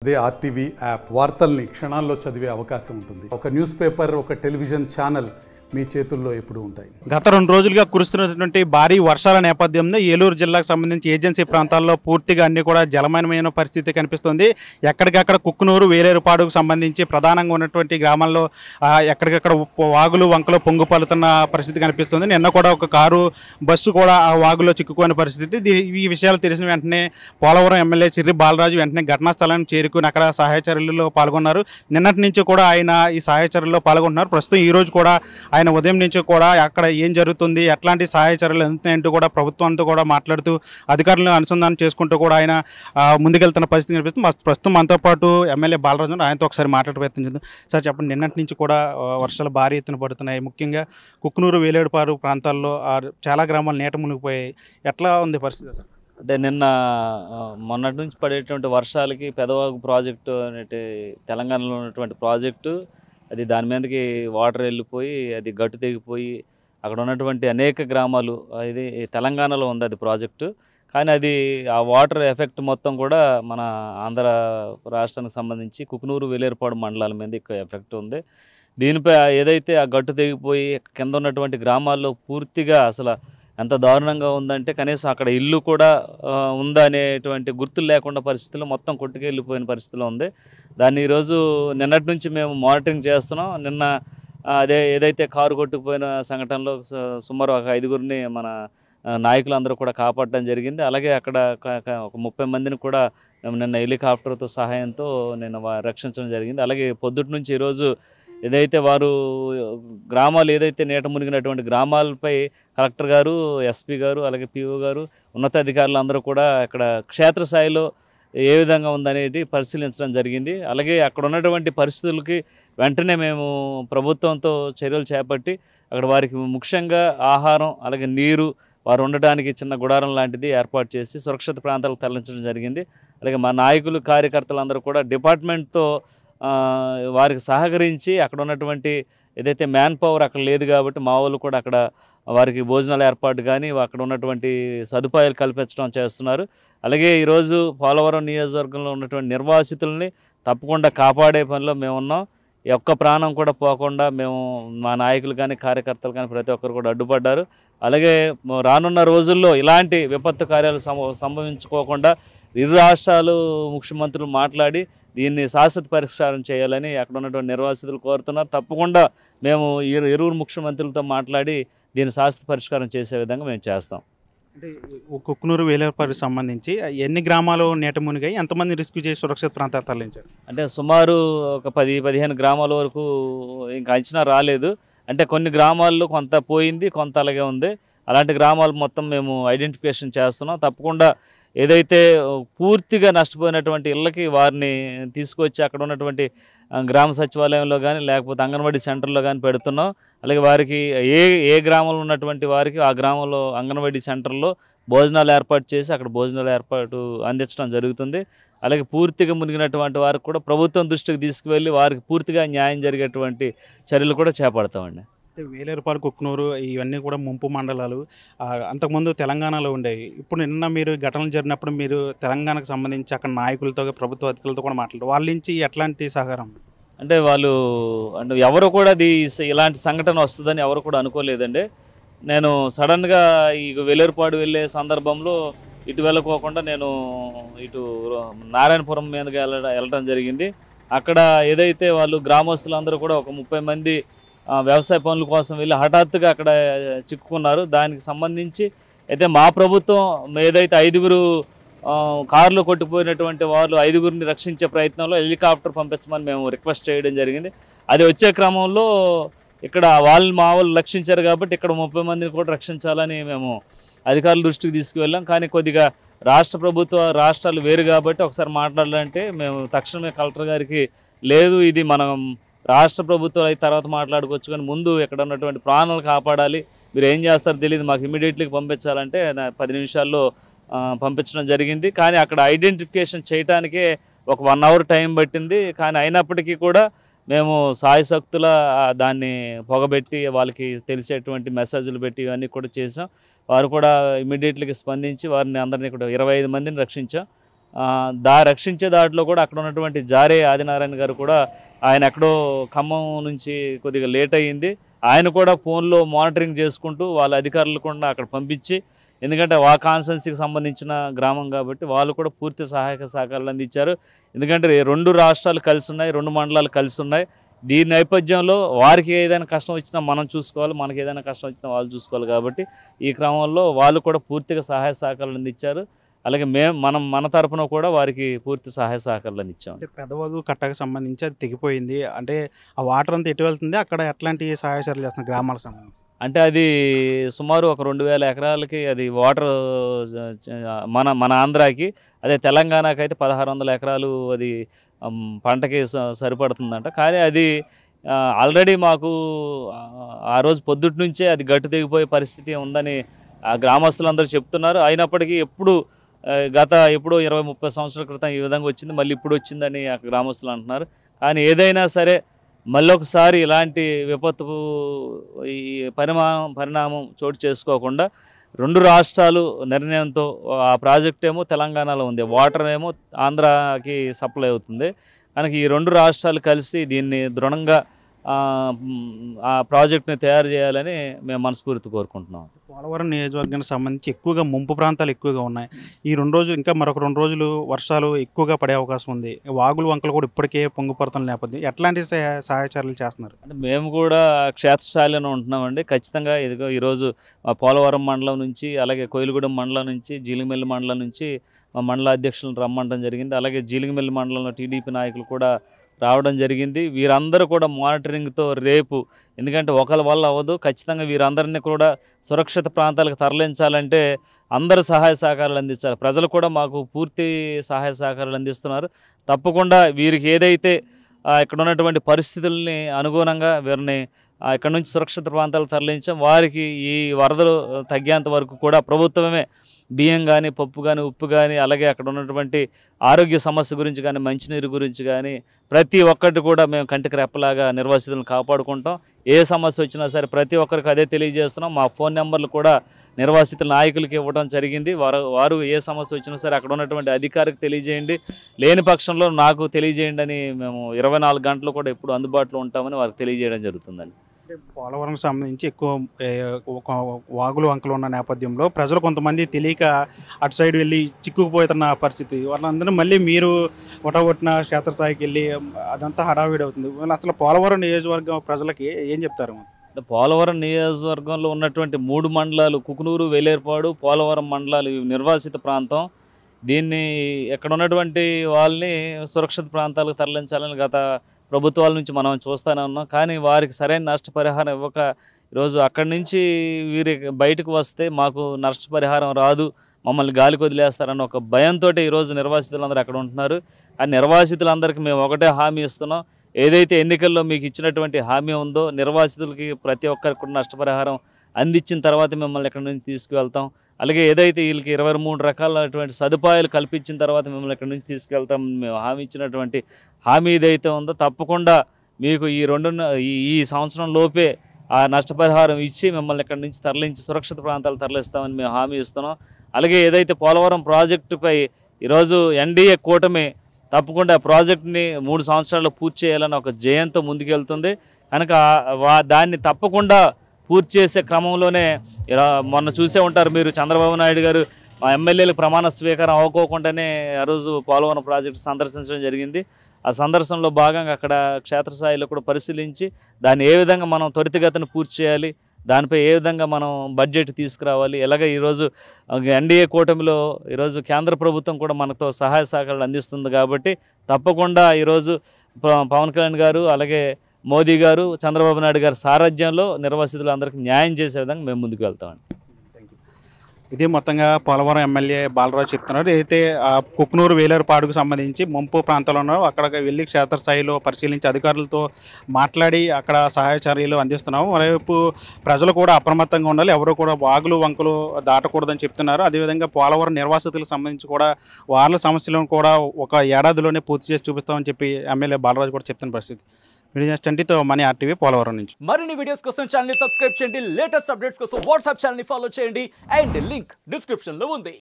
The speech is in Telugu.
అదే ఆర్టీవీ యాప్ వార్తల్ని క్షణాల్లో చదివే అవకాశం ఉంటుంది. ఒక న్యూస్ పేపర్, ఒక టెలివిజన్ ఛానల్ మీ చేతుల్లో ఎప్పుడూ ఉంటాయి. గత 2 రోజులుగా కురుస్తున్నటువంటి భారీ వర్షాల నేపథ్యంలో ఏలూరు జిల్లాకు సంబంధించి ఏజెన్సీ ప్రాంతాల్లో పూర్తిగా అన్ని కూడా జలమయమైన పరిస్థితి కనిపిస్తుంది. ఎక్కడికక్కడ కుక్కునూరు, వేలేరుపాడుకు సంబంధించి ప్రధానంగా ఉన్నటువంటి గ్రామాల్లో ఎక్కడికక్కడ వాగులు వంకలు పొంగుపలుతున్న పరిస్థితి కనిపిస్తుంది. నిన్న కూడా ఒక కారు బస్సు కూడా ఆ వాగులో చిక్కుకునే పరిస్థితి. ఈ విషయాలు తెలిసిన వెంటనే పోలవరం ఎమ్మెల్యే చిర్రి బాలరాజు వెంటనే ఘటనా స్థలానికి చేరుకుని అక్కడ సహాయ చర్యల్లో పాల్గొన్నారు. నిన్నటి నుంచి కూడా ఆయన ఈ సహాయ చర్యల్లో పాల్గొంటున్నారు. ప్రస్తుతం ఈ రోజు కూడా ఆయన ఉదయం నుంచి కూడా అక్కడ ఏం జరుగుతుంది, ఎట్లాంటి సహాయ చర్యలు ఎందుకంటూ కూడా ప్రభుత్వంతో కూడా మాట్లాడుతూ అధికారులను అనుసంధానం చేసుకుంటూ కూడా ఆయన ముందుకెళ్తున్న పరిస్థితి కనిపిస్తుంది. ప్రస్తుతం మనతో పాటు ఎమ్మెల్యే బాలరాజు ఆయనతో ఒకసారి మాట్లాడే ప్రయత్నం చేద్దాం. సార్ చెప్పండి, నిన్నటి నుంచి కూడా వర్షాలు భారీ ఎత్తున పడుతున్నాయి. ముఖ్యంగా కుక్కునూరు, వేలేరుపాడు ప్రాంతాల్లో చాలా గ్రామాలు నీట మునిగిపోయాయి. ఎట్లా ఉంది పరిస్థితి? అంటే మొన్నటి నుంచి పడేటువంటి వర్షాలకి పెదవాగు ప్రాజెక్టు అనేటి తెలంగాణలో ఉన్నటువంటి ప్రాజెక్టు అది దాని మీదకి వాటర్ వెళ్ళిపోయి అది గట్టు తెగిపోయి అక్కడ ఉన్నటువంటి అనేక గ్రామాలు, ఇది తెలంగాణలో ఉంది అది ప్రాజెక్టు. కానీ అది ఆ వాటర్ ఎఫెక్ట్ మొత్తం కూడా మన ఆంధ్ర రాష్ట్రానికి సంబంధించి కుకునూరు, వేలేరుపాడు మండలాల మీద ఎక్కువ ఎఫెక్ట్ ఉంది. దీనిపై ఏదైతే ఆ గట్టు తెగిపోయి కింద ఉన్నటువంటి గ్రామాల్లో పూర్తిగా అసలు ఎంత దారుణంగా ఉందంటే కనీసం అక్కడ ఇల్లు కూడా ఉందా అనేటువంటి గుర్తులు లేకుండా పరిస్థితుల్లో మొత్తం కొట్టుకెళ్ళిపోయిన పరిస్థితిలో ఉంది. దాన్ని ఈరోజు నిన్నటి నుంచి మేము మానిటరింగ్ చేస్తున్నాం. నిన్న ఏదైతే కారు కొట్టుకుపోయిన సంఘటనలో సుమారు ఒక 5గురిని మన నాయకులందరూ కూడా కాపాడడం జరిగింది. అలాగే అక్కడ ఒక 30 మందిని కూడా మేము నిన్న హెలికాప్టర్తో సహాయంతో నిన్న రక్షించడం జరిగింది. అలాగే పొద్దుటి నుంచి ఈరోజు ఏదైతే వారు గ్రామాలు ఏదైతే నీట మునిగినటువంటి గ్రామాలపై కలెక్టర్ గారు, ఎస్పీ గారు, అలాగే పిఓ గారు, ఉన్నతాధికారులు అందరూ కూడా అక్కడ క్షేత్రస్థాయిలో ఏ విధంగా ఉందనేది పరిశీలించడం జరిగింది. అలాగే అక్కడ ఉన్నటువంటి పరిస్థితులకి వెంటనే మేము ప్రభుత్వంతో చర్యలు చేపట్టి అక్కడ వారికి ముఖ్యంగా ఆహారం, అలాగే నీరు, వారు ఉండడానికి చిన్న గుడారం లాంటిది ఏర్పాటు చేసి సురక్షిత ప్రాంతాలకు తరలించడం జరిగింది. అలాగే మా నాయకులు, కార్యకర్తలు అందరూ కూడా డిపార్ట్మెంట్తో వారికి సహకరించి అక్కడ ఉన్నటువంటి ఏదైతే మ్యాన్ పవర్ అక్కడ లేదు కాబట్టి మా వాళ్ళు కూడా అక్కడ వారికి భోజనాల ఏర్పాటు కానీ అక్కడ ఉన్నటువంటి సదుపాయాలు కల్పించడం చేస్తున్నారు. అలాగే ఈరోజు పోలవరం నియోజకవర్గంలో ఉన్నటువంటి నిర్వాసితుల్ని తప్పకుండా కాపాడే పనిలో మేము ఉన్నాం. ఒక్క ప్రాణం కూడా పోకుండా మేము మా నాయకులు కానీ కార్యకర్తలు కానీ ప్రతి ఒక్కరు కూడా అడ్డుపడ్డారు. అలాగే రానున్న రోజుల్లో ఇలాంటి విపత్తు కార్యాలు సంభవించుకోకుండా ఇరు రాష్ట్రాలు ముఖ్యమంత్రులు మాట్లాడి దీన్ని శాశ్వత పరిష్కారం చేయాలని అక్కడ ఉన్నటువంటి నిర్వాసితులు కోరుతున్నారు. తప్పకుండా మేము ఇరువురు ముఖ్యమంత్రులతో మాట్లాడి దీన్ని శాశ్వత పరిష్కారం చేసే విధంగా మేము చేస్తాం. అంటే కుక్కునూరు, వేలేరుపాడుకు సంబంధించి ఎన్ని గ్రామాలు నీట మునిగాయి, ఎంతమంది రెస్క్యూ చేసి సురక్షిత ప్రాంతాలు తరలించారు? అంటే సుమారు ఒక 10-15 గ్రామాల వరకు ఇంకా అంచనా రాలేదు. అంటే కొన్ని గ్రామాల్లో కొంత పోయింది, కొంత అలాగే ఉంది. అలాంటి గ్రామాలు మొత్తం మేము ఐడెంటిఫికేషన్ చేస్తున్నాం. తప్పకుండా ఏదైతే పూర్తిగా నష్టపోయినటువంటి ఇళ్ళకి వారిని తీసుకొచ్చి అక్కడ ఉన్నటువంటి గ్రామ సచివాలయంలో కానీ లేకపోతే అంగన్వాడీ సెంటర్లో కానీ పెడుతున్నాం. అలాగే వారికి ఏ గ్రామంలో ఉన్నటువంటి వారికి ఆ గ్రామంలో అంగన్వాడీ సెంటర్లో భోజనాలు ఏర్పాటు చేసి అక్కడ భోజనాలు ఏర్పాటు అందించడం జరుగుతుంది. అలాగే పూర్తిగా మునిగినటువంటి వారికి కూడా ప్రభుత్వం దృష్టికి తీసుకువెళ్ళి వారికి పూర్తిగా న్యాయం జరిగేటువంటి చర్యలు కూడా చేపడతామండి. వేలేరుపాడు, కుక్కునూరు ఇవన్నీ కూడా ముంపు మండలాలు. అంతకుముందు తెలంగాణలో ఉండేవి. ఇప్పుడు నిన్న మీరు ఘటనలు జరిగినప్పుడు మీరు తెలంగాణకు సంబంధించి అక్కడ నాయకులతో, ప్రభుత్వ అధికారులతో కూడా మాట్లాడారు. వాళ్ళ నుంచి ఎట్లాంటి సహకారం? అంటే ఎవరు కూడా ఇలాంటి సంఘటన వస్తుందని ఎవరు కూడా అనుకోలేదండి. నేను సడన్గా ఈ వేలేరుపాడు వెళ్ళే సందర్భంలో ఇటు వెళ్ళకోకుండా నేను ఇటు నారాయణపురం మీదగా వెళ్ళడం జరిగింది. అక్కడ ఏదైతే వాళ్ళు గ్రామస్తులందరూ కూడా ఒక 30 మంది వ్యవసాయ పనుల కోసం వెళ్ళి హఠాత్తుగా అక్కడ చిక్కుకున్నారు. దానికి సంబంధించి అయితే మా ప్రభుత్వం ఏదైతే 5గురు కారులో కొట్టుకుపోయినటువంటి వాళ్ళు 5గురిని రక్షించే ప్రయత్నంలో హెలికాప్టర్ పంపించమని మేము రిక్వెస్ట్ చేయడం జరిగింది. అది వచ్చే క్రమంలో ఇక్కడ మా వాళ్ళు రక్షించారు కాబట్టి ఇక్కడ 30 మందిని కూడా రక్షించాలని మేము అధికారుల దృష్టికి తీసుకువెళ్ళాం. కానీ కొద్దిగా రాష్ట్రాలు వేరు కాబట్టి ఒకసారి మాట్లాడాలంటే మేము తక్షణమే కలెక్టర్ గారికి లేదు, ఇది మనం రాష్ట్ర ప్రభుత్వాలు అయితే తర్వాత మాట్లాడుకోవచ్చు, కానీ ముందు ఇక్కడ ఉన్నటువంటి ప్రాణాలు కాపాడాలి, మీరు ఏం చేస్తారో తెలియదు, మాకు ఇమీడియట్లీగా పంపించాలంటే 10 నిమిషాల్లో పంపించడం జరిగింది. కానీ అక్కడ ఐడెంటిఫికేషన్ చేయడానికే ఒక 1 అవర్ టైం పట్టింది. కానీ అయినప్పటికీ కూడా మేము సాయశక్తుల దాన్ని పొగబెట్టి వాళ్ళకి తెలిసేటువంటి మెసేజ్లు పెట్టి ఇవన్నీ కూడా చేసాం. వారు కూడా ఇమీడియట్లీగా స్పందించి వారిని అందరినీ కూడా 25 మందిని రక్షించాం. రక్షించే దాంట్లో కూడా అక్కడ ఉన్నటువంటి జారే ఆదినారాయణ గారు కూడా ఆయన ఎక్కడో ఖమ్మం నుంచి కొద్దిగా లేట్ అయ్యింది, ఆయన కూడా ఫోన్లో మానిటరింగ్ చేసుకుంటూ వాళ్ళ అధికారులు కూడా అక్కడ పంపించి, ఎందుకంటే ఆ కాన్స్టెన్సీకి సంబంధించిన గ్రామం కాబట్టి వాళ్ళు కూడా పూర్తి సహాయక సహకారాలు అందించారు. ఎందుకంటే 2 రాష్ట్రాలు కలిసి ఉన్నాయి, 2 మండలాలు కలిసి ఉన్నాయి. దీని నేపథ్యంలో వారికి ఏదైనా కష్టం వచ్చినా మనం చూసుకోవాలి, మనకి ఏదైనా కష్టం వచ్చినా వాళ్ళు చూసుకోవాలి. కాబట్టి ఈ క్రమంలో వాళ్ళు కూడా పూర్తిగా సహాయ సహకారాలు అందించారు. అలాగే మన తరపున కూడా వారికి పూర్తి సహాయ సహకారాలు అందించాం. అంటే పెదవాగు కట్టకు సంబంధించి అది తెగిపోయింది, అంటే ఆ వాటర్ అంతా ఎటు వెళ్తుంది, అక్కడ ఎట్లాంటి సహాయ చర్యలు చేస్తున్నారు గ్రామాలకు సంబంధించి? అంటే అది సుమారు ఒక 2000 ఎకరాలకి అది వాటర్ మన ఆంధ్రాకి, అదే తెలంగాణకి అయితే 1600 ఎకరాలు అది పంటకి సరిపడుతుందంట. కానీ అది ఆల్రెడీ మాకు ఆ రోజు పొద్దుటి నుంచే అది గట్టు తెగిపోయే పరిస్థితి ఉందని ఆ గ్రామస్తులందరూ చెప్తున్నారు. అయినప్పటికీ ఎప్పుడు 20-30 సంవత్సరాల క్రితం ఈ విధంగా వచ్చింది, మళ్ళీ ఇప్పుడు వచ్చిందని ఆ గ్రామస్తులు అంటున్నారు. కానీ ఏదైనా సరే మళ్ళొకసారి ఇలాంటి విపత్తు ఈ పరిణామం చోటు చేసుకోకుండా 2 రాష్ట్రాలు నిర్ణయంతో, ఆ ప్రాజెక్ట్ ఏమో తెలంగాణలో ఉంది, వాటర్ ఏమో ఆంధ్రాకి సప్లై అవుతుంది. కనుక ఈ 2 రాష్ట్రాలు కలిసి దీన్ని దృఢంగా ఆ ప్రాజెక్ట్ని తయారు చేయాలని మేము మనస్ఫూర్తి కోరుకుంటున్నాం. పోలవరం నియోజకవర్గానికి సంబంధించి ఎక్కువగా ముంపు ప్రాంతాలు ఎక్కువగా ఉన్నాయి. ఈ 2 రోజులు, ఇంకా మరొక 2 రోజులు వర్షాలు ఎక్కువగా పడే అవకాశం ఉంది. వాగులు వంకలు కూడా ఇప్పటికే పొంగిపడుతున్న నేపథ్యం ఎట్లాంటి సహాయ చర్యలు చేస్తున్నారు? అంటే మేము కూడా క్షేత్రస్థాయిలోనే ఉంటున్నామండి. ఖచ్చితంగా ఇదిగో ఈరోజు పోలవరం మండలం నుంచి, అలాగే కోయిలగూడెం మండలం నుంచి, జీలిమిల్లి మండలం నుంచి మా మండల అధ్యక్షులను రమ్మంటం జరిగింది. అలాగే జీలిమిల్లి మండలంలో టీడీపీ నాయకులు కూడా రావడం జరిగింది. వీరందరూ కూడా మానిటరింగ్తో రేపు, ఎందుకంటే ఒకరి వల్ల అవ్వదు, ఖచ్చితంగా వీరందరినీ కూడా సురక్షిత ప్రాంతాలకు తరలించాలంటే అందరు సహాయ సహకారాలు అందించాలి. ప్రజలు కూడా మాకు పూర్తి సహాయ సహకారాలు అందిస్తున్నారు. తప్పకుండా వీరికి ఏదైతే ఇక్కడ ఉన్నటువంటి పరిస్థితుల్ని అనుగుణంగా వీరిని ఇక్కడ నుంచి సురక్షిత ప్రాంతాలకు తరలించాం. వారికి ఈ వరదలు తగ్గేంత వరకు కూడా ప్రభుత్వమే బియ్యం కానీ, పప్పు కానీ, ఉప్పు కానీ, అలాగే అక్కడ ఉన్నటువంటి ఆరోగ్య సమస్య గురించి కానీ, మంచినీరు గురించి కానీ ప్రతి ఒక్కటి కూడా మేము కంటికి రెప్పలాగా నిర్వాసితులను కాపాడుకుంటాం. ఏ సమస్య వచ్చినా సరే ప్రతి ఒక్కరికి అదే తెలియజేస్తున్నాం. మా ఫోన్ నెంబర్లు కూడా నిర్వాసితుల నాయకులకి ఇవ్వడం జరిగింది. వారు ఏ సమస్య వచ్చినా సరే అక్కడ ఉన్నటువంటి అధికారికి తెలియజేయండి, లేని పక్షంలో నాకు తెలియజేయండి అని మేము 24 గంటలు కూడా ఎప్పుడు అందుబాటులో ఉంటామని వారికి తెలియజేయడం జరుగుతుందండి. పోలవరం సంబంధించి ఎక్కువ వాగులు వంకలు ఉన్న నేపథ్యంలో ప్రజలు కొంతమంది తెలియక అటు సైడ్ వెళ్ళి చిక్కుకుపోతున్న పరిస్థితి, వాళ్ళందరూ మళ్ళీ మీరు ఒట్టగొట్టిన క్షేత్రస్థాయికి వెళ్ళి అదంతా హడావిడి అవుతుంది. అసలు పోలవరం నియోజకవర్గం ప్రజలకి ఏం చెప్తారు? పోలవరం నియోజకవర్గంలో ఉన్నటువంటి 3 మండలాలు, కుకునూరు, వేలేరుపాడు, పోలవరం మండలాలు నిర్వాసిత ప్రాంతం. దీన్ని ఎక్కడ ఉన్నటువంటి వాళ్ళని సురక్షిత ప్రాంతాలకు తరలించాలని గత ప్రభుత్వాల నుంచి మనం చూస్తూనే ఉన్నాం. కానీ వారికి సరైన నష్టపరిహారం ఇవ్వక ఈరోజు అక్కడి నుంచి వీరి బయటకు వస్తే మాకు నష్టపరిహారం రాదు, మమ్మల్ని గాలికి వదిలేస్తారన్న ఒక భయంతో ఈరోజు నిర్వాసితులందరూ అక్కడ ఉంటున్నారు. ఆ నిర్వాసితులందరికీ మేము ఒకటే హామీ ఇస్తున్నాం, ఏదైతే ఎన్నికల్లో మీకు ఇచ్చినటువంటి హామీ ఉందో నిర్వాసితులకి ప్రతి ఒక్కరికి కూడా నష్టపరిహారం అందించిన తర్వాత మిమ్మల్ని ఎక్కడి నుంచి తీసుకువెళ్తాం. అలాగే ఏదైతే వీళ్ళకి 23 రకాలైనటువంటి సదుపాయాలు కల్పించిన తర్వాత మిమ్మల్ని ఎక్కడి నుంచి తీసుకెళ్తాం మేము హామీ ఇచ్చినటువంటి హామీ ఏదైతే ఉందో తప్పకుండా మీకు ఈ సంవత్సరం లోపే ఆ నష్టపరిహారం ఇచ్చి మిమ్మల్ని ఎక్కడి నుంచి తరలించి సురక్షిత ప్రాంతాలు తరలిస్తామని మేము హామీ ఇస్తున్నాం. అలాగే ఏదైతే పోలవరం ప్రాజెక్టుపై ఈరోజు ఎన్డీఏ కూటమి తప్పకుండా ఆ ప్రాజెక్టుని 3 సంవత్సరాల్లో పూర్తి చేయాలని ఒక జయంతో ముందుకెళ్తుంది. కనుక దాన్ని తప్పకుండా పూర్తి చేసే క్రమంలోనే మొన్న చూసే ఉంటారు మీరు, చంద్రబాబు నాయుడు గారు ఆ ఎమ్మెల్యేలకు ప్రమాణ స్వీకారం అవ్వకోకుండానే ఆ రోజు పోలవరం ప్రాజెక్టు సందర్శించడం జరిగింది. ఆ సందర్శనలో భాగంగా అక్కడ క్షేత్రస్థాయిలో కూడా పరిశీలించి దాన్ని ఏ విధంగా మనం త్వరితగతిన పూర్తి చేయాలి, దానిపై ఏ విధంగా మనం బడ్జెట్ తీసుకురావాలి, ఎలాగ ఈరోజు ఎన్డీఏ కూటమిలో ఈరోజు కేంద్ర ప్రభుత్వం కూడా మనతో సహాయ సహకారాలు అందిస్తుంది. కాబట్టి తప్పకుండా ఈరోజు పవన్ కళ్యాణ్ గారు, అలాగే మోదీ గారు, చంద్రబాబు నాయుడు గారి సారథ్యంలో నిర్వాసితులందరికీ న్యాయం చేసే విధంగా మేము ముందుకు వెళ్తామండి. ఇది మొత్తంగా పోలవరం ఎమ్మెల్యే బాలరాజు చెప్తున్నారు. అయితే కుకునూరు, వేలేరుపాడుకు సంబంధించి ముంపు ప్రాంతాల్లో ఉన్నారు, అక్కడికి వెళ్ళి క్షేత్రస్థాయిలో పరిశీలించి అధికారులతో మాట్లాడి అక్కడ సహాయ చర్యలు అందిస్తున్నాము. మరోవైపు ప్రజలు కూడా అప్రమత్తంగా ఉండాలి, ఎవరు కూడా వాగులు వంకలు దాటకూడదని చెప్తున్నారు. అదేవిధంగా పోలవరం నిర్వాసితులకు సంబంధించి కూడా వాళ్ళ సమస్యలను కూడా ఒక ఏడాదిలోనే పూర్తి చేసి చూపిస్తామని చెప్పి ఎమ్మెల్యే బాలరాజు కూడా చెప్తున్న పరిస్థితి. వీడియో మనీ RTV పోలవరం నుంచి. మరిన్ని వీడియోస్ కోసం ఛానల్ ని సబ్స్క్రైబ్ చేయండి, లేటెస్ట్ అప్డేట్స్ కోసం వాట్సాప్ ఛానల్ ని ఫాలో చేయండి అండ్ లింక్ డిస్క్రిప్షన్ లో ఉంది.